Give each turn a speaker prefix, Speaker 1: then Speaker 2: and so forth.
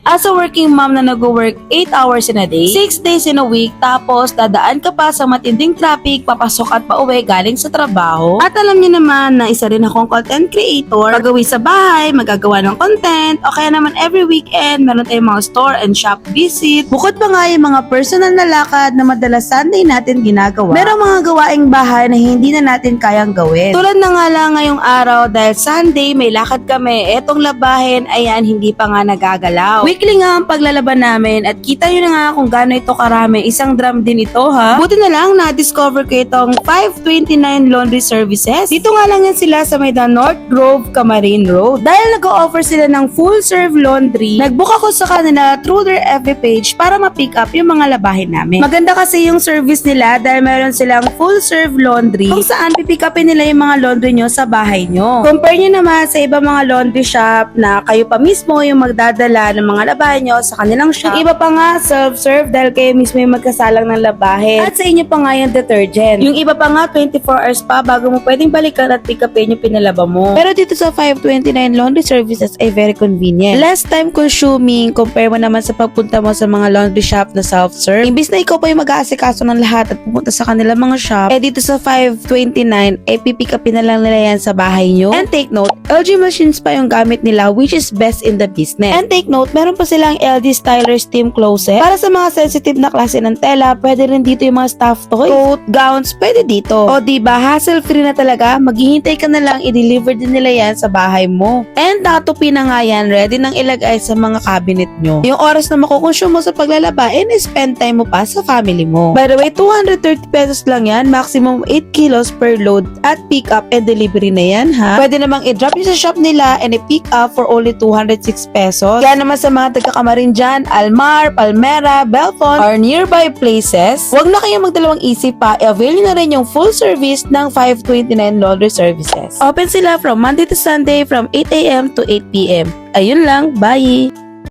Speaker 1: As a working mom na nag-work 8 hours in a day, 6 days in a week, tapos dadaan ka pa sa matinding traffic, papasok at pauwi galing sa trabaho. At alam niyo naman na isa rin akong content creator, pag-uwi sa bahay, magagawa ng content, o kaya naman every weekend, meron tayong mga store and shop visit. Bukod pa nga yung mga personal na lakad na madalas Sunday natin ginagawa, merong mga gawaing bahay na hindi na natin kayang gawin. Tulad na nga lang ngayong araw dahil Sunday may lakad kami, etong labahin, ayan, hindi pa nga nagagalaw. Weekly nga ang paglalaban namin at kita nyo na nga kung gaano ito karami. Isang drum din ito ha. Buti na lang na-discover ko itong 529 Laundry Services. Dito nga lang yan sila sa may North Grove, Camarin Road. Dahil nag-o-offer sila ng full serve laundry, nag-book ako sa kanila through their FB page para ma-pick up yung mga labahin namin. Maganda kasi yung service nila dahil meron silang full serve laundry kung saan pipick upin nila yung mga laundry nyo sa bahay nyo. Compare nyo naman sa ibang mga laundry shop na kayo pa mismo yung magdadala ng mga labahin nyo sa kanilang shop. Yung iba pa nga self-serve dahil kayo mismo yung magkasalang ng labahin. At sa inyo pa nga yung detergent. Yung iba pa nga 24 hours pa bago mo pwedeng balikan at pick upin yung pinalaba mo. Pero dito sa 529 Laundry Services ay very convenient. Less time consuming compare mo naman sa pagpunta mo sa mga laundry shop na self-serve. Imbis na ikaw pa yung mag-aasikaso ng lahat at pupunta sa kanilang mga shop, eh dito sa 529 ay pipick upin na lang nila yan sa bahay nyo. And take note, LG machines pa yung gamit nila which is best in the business. And take note, meron pa silang LG Styler Steam Closet. Para sa mga sensitive na klase ng tela, pwede rin dito yung mga stuffed toys, coat, gowns, pwede dito. O diba, hassle-free na talaga, maghihintay ka na lang, i-deliver din nila yan sa bahay mo. And nakatupi na nga yan, ready nang ilagay sa mga cabinet nyo. Yung oras na makukonsume mo sa paglalaba, and spend time mo pa sa family mo. By the way, 230 pesos lang yan, maximum 8 kilos per load at pick up and delivery na yan ha. Pwede namang i-drop nyo sa shop nila and i-pick up for only 206 pesos. Kaya naman sa mga taga-Camarin dyan, Almar, Palmera, Belfont, or nearby places, huwag na kayong magdalawang isip pa, i-avail nyo na rin yung full service ng 529 Laundry Services. Open sila from Monday to Sunday from 8 a.m. to 8 p.m. Ayun lang, bye!